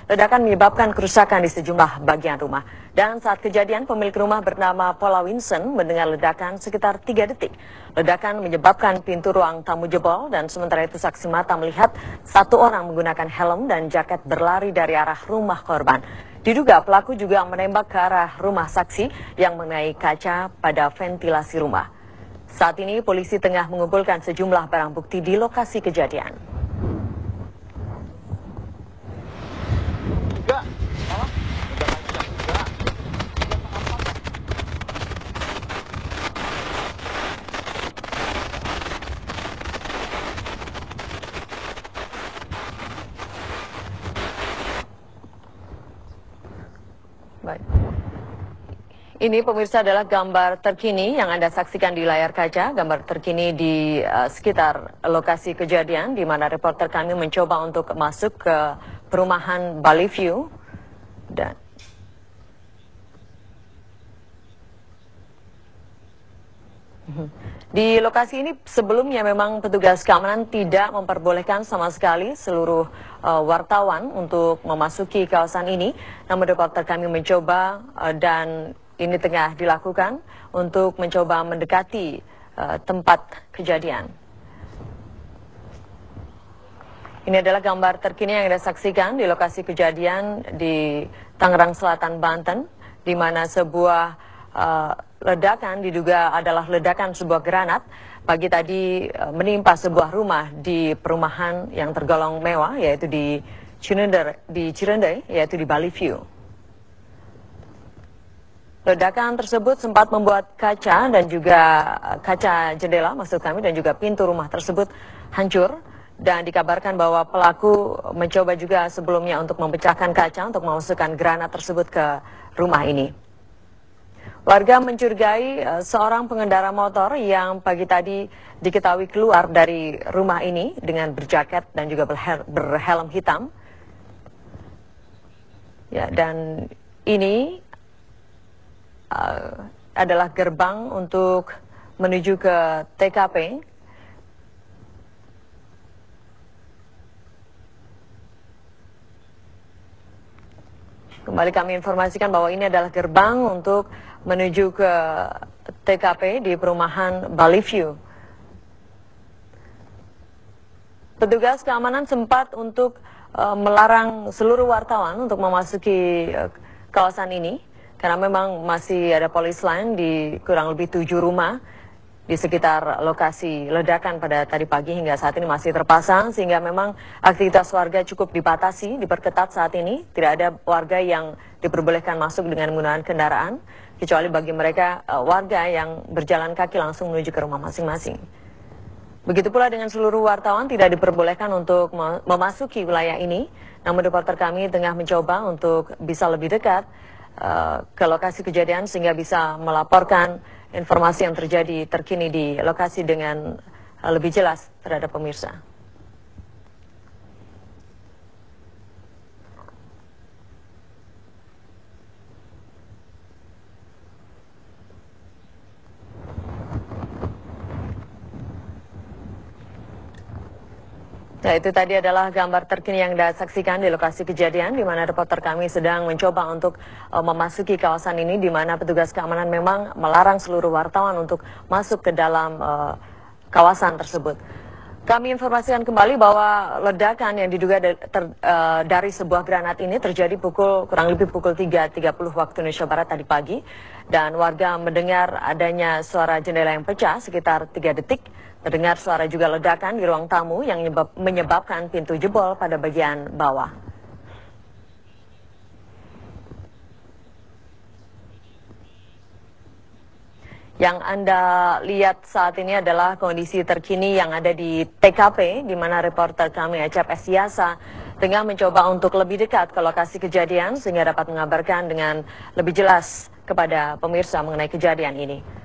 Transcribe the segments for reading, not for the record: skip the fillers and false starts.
ledakan menyebabkan kerusakan di sejumlah bagian rumah. Dan saat kejadian, pemilik rumah bernama Paula Winson mendengar ledakan sekitar 3 detik. Ledakan menyebabkan pintu ruang tamu jebol dan sementara itu saksi mata melihat satu orang menggunakan helm dan jaket berlari dari arah rumah korban. Diduga pelaku juga menembak ke arah rumah saksi yang mengenai kaca pada ventilasi rumah. Saat ini polisi tengah mengumpulkan sejumlah barang bukti di lokasi kejadian. Baik. Ini pemirsa adalah gambar terkini yang Anda saksikan di layar kaca, gambar terkini di sekitar lokasi kejadian di mana reporter kami mencoba untuk masuk ke perumahan Bali View dan di lokasi ini sebelumnya memang petugas keamanan tidak memperbolehkan sama sekali seluruh wartawan untuk memasuki kawasan ini. Namun reporter kami mencoba dan ini tengah dilakukan untuk mencoba mendekati tempat kejadian. Ini adalah gambar terkini yang Anda saksikan di lokasi kejadian di Tangerang Selatan, Banten, di mana sebuah ledakan diduga adalah ledakan sebuah granat pagi tadi menimpa sebuah rumah di perumahan yang tergolong mewah yaitu di Cirende yaitu di Bali View. Ledakan tersebut sempat membuat kaca dan juga kaca jendela maksud kami dan juga pintu rumah tersebut hancur dan dikabarkan bahwa pelaku mencoba juga sebelumnya untuk memecahkan kaca untuk memasukkan granat tersebut ke rumah ini. Warga mencurigai seorang pengendara motor yang pagi tadi diketahui keluar dari rumah ini dengan berjaket dan juga berhelm hitam. Ya, dan ini adalah gerbang untuk menuju ke TKP. Kembali kami informasikan bahwa ini adalah gerbang untuk menuju ke TKP di perumahan Bali View. Petugas keamanan sempat untuk melarang seluruh wartawan untuk memasuki kawasan ini karena memang masih ada polis lain di kurang lebih 7 rumah di sekitar lokasi ledakan pada tadi pagi hingga saat ini masih terpasang sehingga memang aktivitas warga cukup dibatasi, diperketat saat ini. Tidak ada warga yang diperbolehkan masuk dengan menggunakan kendaraan kecuali bagi mereka warga yang berjalan kaki langsung menuju ke rumah masing-masing. Begitu pula dengan seluruh wartawan tidak diperbolehkan untuk memasuki wilayah ini. Namun reporter kami tengah mencoba untuk bisa lebih dekat ke lokasi kejadian sehingga bisa melaporkan informasi yang terjadi terkini di lokasi dengan lebih jelas terhadap pemirsa. Nah, itu tadi adalah gambar terkini yang Anda saksikan di lokasi kejadian di mana reporter kami sedang mencoba untuk memasuki kawasan ini di mana petugas keamanan memang melarang seluruh wartawan untuk masuk ke dalam kawasan tersebut. Kami informasikan kembali bahwa ledakan yang diduga dari sebuah granat ini terjadi kurang lebih pukul 3.30 waktu Indonesia Barat tadi pagi dan warga mendengar adanya suara jendela yang pecah sekitar 3 detik. Terdengar suara juga ledakan di ruang tamu yang menyebabkan pintu jebol pada bagian bawah. Yang Anda lihat saat ini adalah kondisi terkini yang ada di TKP, di mana reporter kami Acep Estiasa tengah mencoba untuk lebih dekat ke lokasi kejadian sehingga dapat mengabarkan dengan lebih jelas kepada pemirsa mengenai kejadian ini.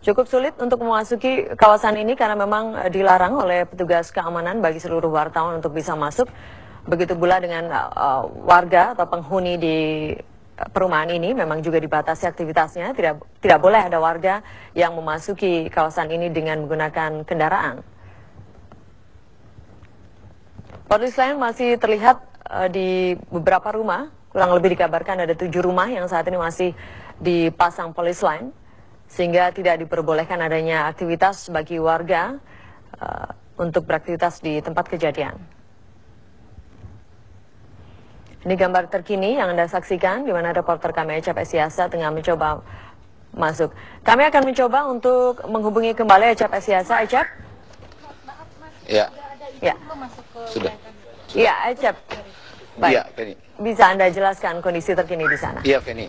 Cukup sulit untuk memasuki kawasan ini karena memang dilarang oleh petugas keamanan bagi seluruh wartawan untuk bisa masuk. Begitu pula dengan warga atau penghuni di perumahan ini memang juga dibatasi aktivitasnya. Tidak boleh ada warga yang memasuki kawasan ini dengan menggunakan kendaraan. Polis lain masih terlihat di beberapa rumah, kurang lebih dikabarkan ada 7 rumah yang saat ini masih dipasang polis lain, sehingga tidak diperbolehkan adanya aktivitas bagi warga untuk beraktivitas di tempat kejadian. Ini gambar terkini yang Anda saksikan, di mana reporter kami Ecep Esiasa tengah mencoba masuk. Kami akan mencoba untuk menghubungi kembali Ecep Esiasa. Ecep? Ya. Ya. Sudah. Iya, Ecep. Baik. Iya, Feni. Bisa Anda jelaskan kondisi terkini di sana? Iya, Feni.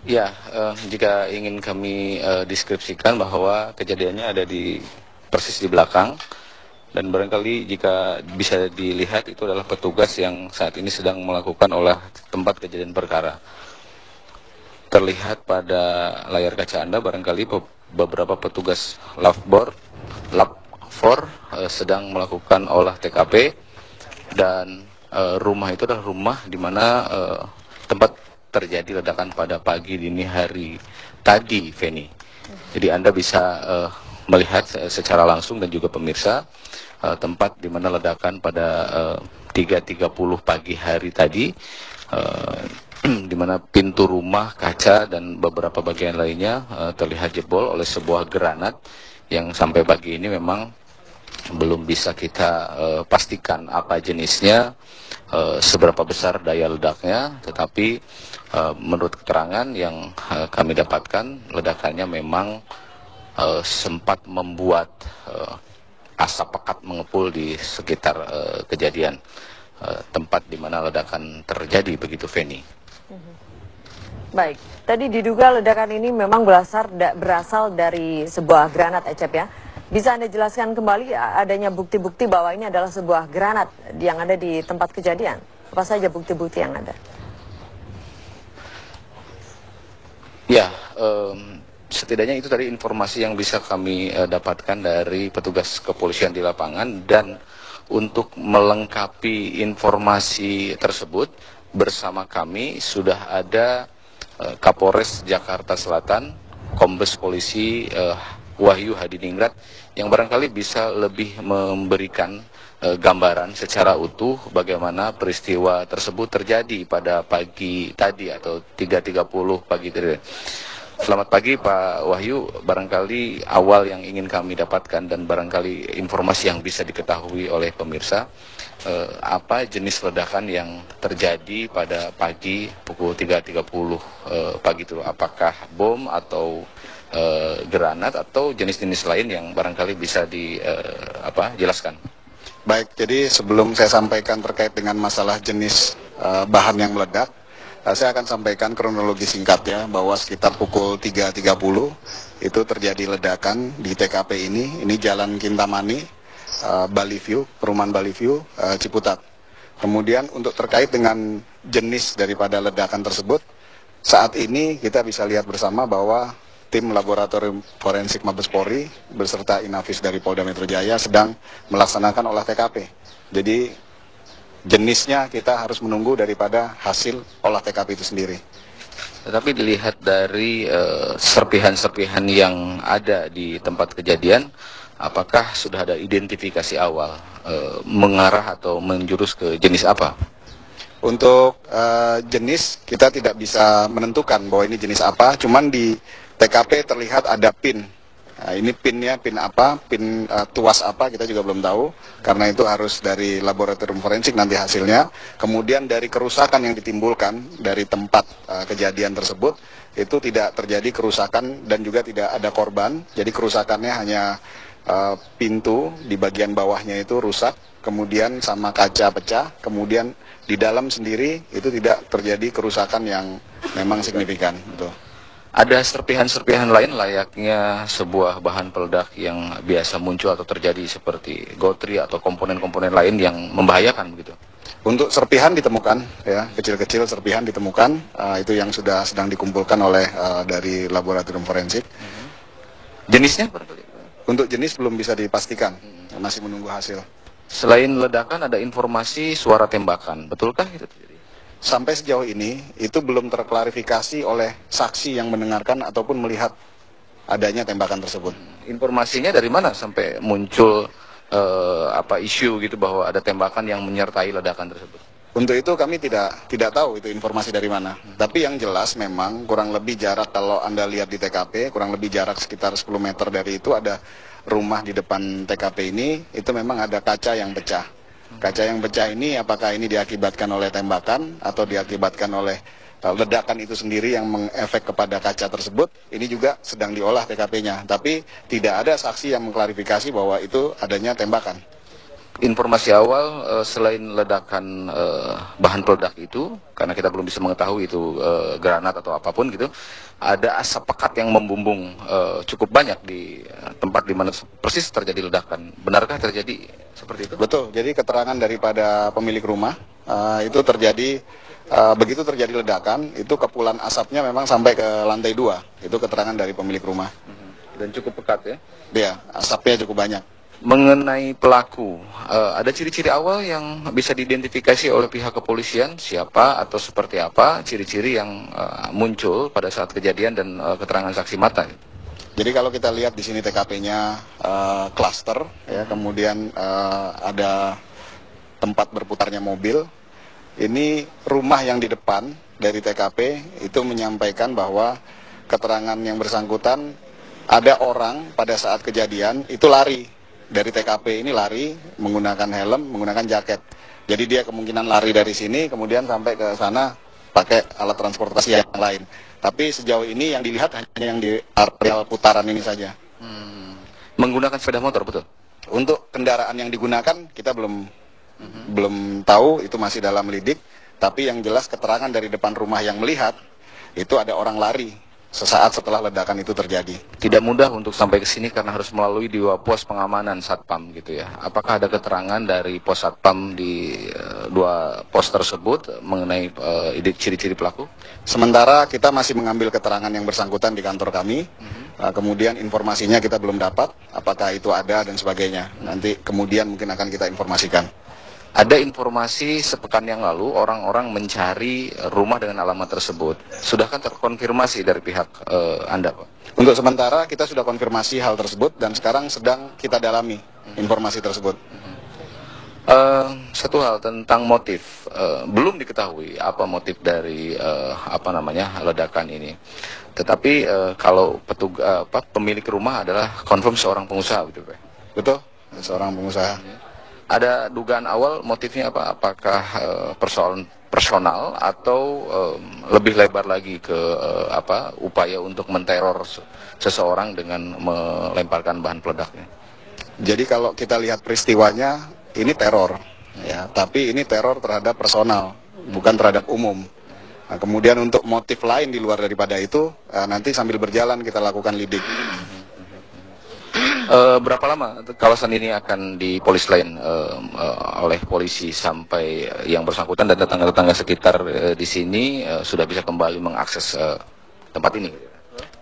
Ya, jika ingin kami deskripsikan bahwa kejadiannya ada persis di belakang. Dan barangkali jika bisa dilihat itu adalah petugas yang saat ini sedang melakukan olah tempat kejadian perkara. Terlihat pada layar kaca Anda barangkali beberapa petugas lab 4 sedang melakukan olah TKP, dan rumah itu adalah rumah di mana tempat terjadi ledakan pada pagi dini hari tadi, Feni. Jadi Anda bisa melihat secara langsung dan juga pemirsa tempat di mana ledakan pada 3.30 pagi hari tadi, di mana pintu rumah, kaca dan beberapa bagian lainnya terlihat jebol oleh sebuah granat yang sampai pagi ini memang belum bisa kita pastikan apa jenisnya, seberapa besar daya ledaknya, tetapi menurut keterangan yang kami dapatkan, ledakannya memang sempat membuat asap pekat mengepul di sekitar kejadian tempat di mana ledakan terjadi, begitu, Feni. Baik, tadi diduga ledakan ini memang berasal dari sebuah granat, Ecep, ya. Bisa Anda jelaskan kembali adanya bukti-bukti bahwa ini adalah sebuah granat yang ada di tempat kejadian? Apa saja bukti-bukti yang ada? Ya, setidaknya itu tadi informasi yang bisa kami dapatkan dari petugas kepolisian di lapangan, dan untuk melengkapi informasi tersebut bersama kami sudah ada Kapolres Jakarta Selatan, Kombes Polisi Wahyu Hadiningrat, yang barangkali bisa lebih memberikan gambaran secara utuh bagaimana peristiwa tersebut terjadi pada pagi tadi atau 3.30 pagi tadi. Selamat pagi Pak Wahyu, barangkali awal yang ingin kami dapatkan dan barangkali informasi yang bisa diketahui oleh pemirsa, apa jenis ledakan yang terjadi pada pagi pukul 3.30 pagi itu, apakah bom atau granat atau jenis-jenis lain yang barangkali bisa dijelaskan. Baik, jadi sebelum saya sampaikan terkait dengan masalah jenis bahan yang meledak, saya akan sampaikan kronologi singkat ya, bahwa sekitar pukul 3.30 itu terjadi ledakan di TKP ini Jalan Kintamani, Bali View, perumahan Bali View, Ciputat. Kemudian untuk terkait dengan jenis daripada ledakan tersebut, saat ini kita bisa lihat bersama bahwa tim laboratorium forensik Mabes Polri beserta Inavis dari Polda Metro Jaya sedang melaksanakan olah TKP. Jadi jenisnya kita harus menunggu daripada hasil olah TKP itu sendiri. Tetapi dilihat dari serpihan-serpihan yang ada di tempat kejadian, apakah sudah ada identifikasi awal mengarah atau menjurus ke jenis apa? Untuk jenis kita tidak bisa menentukan bahwa ini jenis apa, cuman di TKP terlihat ada pin. Nah, ini pinnya pin apa, pin tuas apa kita juga belum tahu, karena itu harus dari laboratorium forensik nanti hasilnya. Kemudian dari kerusakan yang ditimbulkan dari tempat kejadian tersebut, itu tidak terjadi kerusakan dan juga tidak ada korban. Jadi kerusakannya hanya pintu di bagian bawahnya itu rusak, kemudian sama kaca pecah, kemudian di dalam sendiri itu tidak terjadi kerusakan yang memang signifikan. Betul. Ada serpihan-serpihan lain layaknya sebuah bahan peledak yang biasa muncul atau terjadi seperti gotri atau komponen-komponen lain yang membahayakan begitu? Untuk serpihan ditemukan, ya, kecil-kecil serpihan ditemukan, itu yang sedang dikumpulkan oleh dari laboratorium forensik. Jenisnya barangkali? Untuk jenis belum bisa dipastikan, masih menunggu hasil. Selain ledakan ada informasi suara tembakan, betulkah itu terjadi? Sampai sejauh ini itu belum terklarifikasi oleh saksi yang mendengarkan ataupun melihat adanya tembakan tersebut. Informasinya dari mana sampai muncul isu gitu bahwa ada tembakan yang menyertai ledakan tersebut? Untuk itu kami tidak tahu itu informasi dari mana. Tapi yang jelas memang kurang lebih jarak, kalau Anda lihat di TKP, kurang lebih jarak sekitar 10 meter dari itu ada rumah di depan TKP ini, itu memang ada kaca yang pecah. Kaca yang pecah ini apakah ini diakibatkan oleh tembakan atau diakibatkan oleh ledakan itu sendiri yang mengefek kepada kaca tersebut, ini juga sedang diolah TKP-nya. Tapi tidak ada saksi yang mengklarifikasi bahwa itu adanya tembakan. Informasi awal selain ledakan bahan peledak itu, karena kita belum bisa mengetahui itu granat atau apapun gitu, ada asap pekat yang membumbung cukup banyak di tempat di mana persis terjadi ledakan. Benarkah terjadi seperti itu? Betul. Jadi keterangan daripada pemilik rumah itu terjadi begitu terjadi ledakan, itu kepulan asapnya memang sampai ke lantai 2. Itu keterangan dari pemilik rumah. Dan cukup pekat ya? Iya, asapnya cukup banyak. Mengenai pelaku, ada ciri-ciri awal yang bisa diidentifikasi oleh pihak kepolisian, siapa atau seperti apa ciri-ciri yang muncul pada saat kejadian dan keterangan saksi mata? Jadi kalau kita lihat di sini TKP-nya klaster, ya, kemudian ada tempat berputarnya mobil. Ini rumah yang di depan dari TKP itu menyampaikan bahwa keterangan yang bersangkutan ada orang pada saat kejadian itu lari. Dari TKP ini lari menggunakan helm, menggunakan jaket. Jadi dia kemungkinan lari dari sini, kemudian sampai ke sana pakai alat transportasi yang lain. Tapi sejauh ini yang dilihat hanya yang di areal putaran ini saja. Menggunakan sepeda motor, betul? Untuk kendaraan yang digunakan kita belum tahu, itu masih dalam lidik. Tapi yang jelas keterangan dari depan rumah yang melihat, itu ada orang lari sesaat setelah ledakan itu terjadi. Tidak mudah untuk sampai ke sini karena harus melalui 2 pos pengamanan Satpam gitu ya. Apakah ada keterangan dari pos Satpam di 2 pos tersebut mengenai ciri-ciri pelaku? Sementara kita masih mengambil keterangan yang bersangkutan di kantor kami. Kemudian informasinya kita belum dapat, apakah itu ada dan sebagainya. Nanti kemudian mungkin akan kita informasikan. Ada informasi sepekan yang lalu orang-orang mencari rumah dengan alamat tersebut. Sudahkah terkonfirmasi dari pihak Anda, Pak? Untuk sementara kita sudah konfirmasi hal tersebut dan sekarang sedang kita dalami informasi tersebut. Satu hal tentang motif, belum diketahui apa motif dari ledakan ini. Tetapi kalau pemilik rumah adalah confirm seorang pengusaha, gitu, Pak? Betul, seorang pengusaha. Ada dugaan awal motifnya apa? Apakah persoalan personal atau lebih lebar lagi ke upaya untuk menteror seseorang dengan melemparkan bahan peledaknya? Jadi kalau kita lihat peristiwanya, ini teror, ya. Tapi ini teror terhadap personal, bukan terhadap umum. Nah, kemudian untuk motif lain di luar daripada itu, nanti sambil berjalan kita lakukan lidik. Berapa lama kawasan ini akan dipolis lain oleh polisi sampai yang bersangkutan dan tetangga-tetangga sekitar di sini sudah bisa kembali mengakses tempat ini?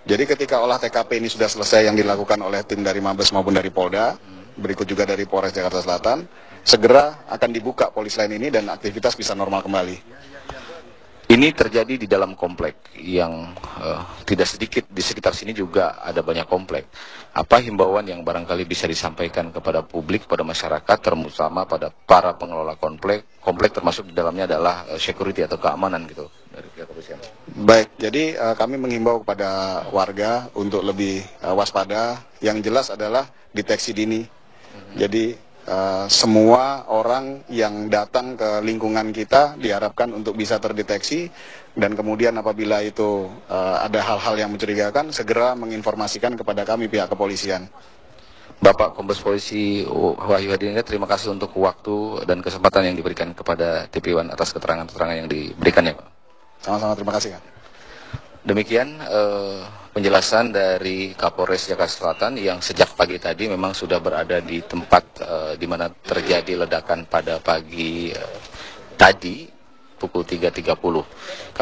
Jadi ketika olah TKP ini sudah selesai yang dilakukan oleh tim dari Mabes maupun dari Polda, berikut juga dari Polres Jakarta Selatan, segera akan dibuka polis lain ini dan aktivitas bisa normal kembali. Ini terjadi di dalam komplek yang tidak sedikit, di sekitar sini juga ada banyak komplek. Apa himbauan yang barangkali bisa disampaikan kepada publik, kepada masyarakat, terutama pada para pengelola komplek termasuk di dalamnya adalah security atau keamanan gitu dari pihak kepolisian? Baik, jadi kami menghimbau kepada warga untuk lebih waspada. Yang jelas adalah deteksi dini. Jadi semua orang yang datang ke lingkungan kita diharapkan untuk bisa terdeteksi dan kemudian apabila itu ada hal-hal yang mencurigakan segera menginformasikan kepada kami pihak kepolisian. Bapak Kombes Polisi Wahyu Hadiningrat, terima kasih untuk waktu dan kesempatan yang diberikan kepada TV One atas keterangan-keterangan yang diberikannya, Pak. Sama-sama, terima kasih, Kak. Demikian penjelasan dari Kapolres Jakarta Selatan yang sejak pagi tadi memang sudah berada di tempat di mana terjadi ledakan pada pagi tadi pukul 3.30.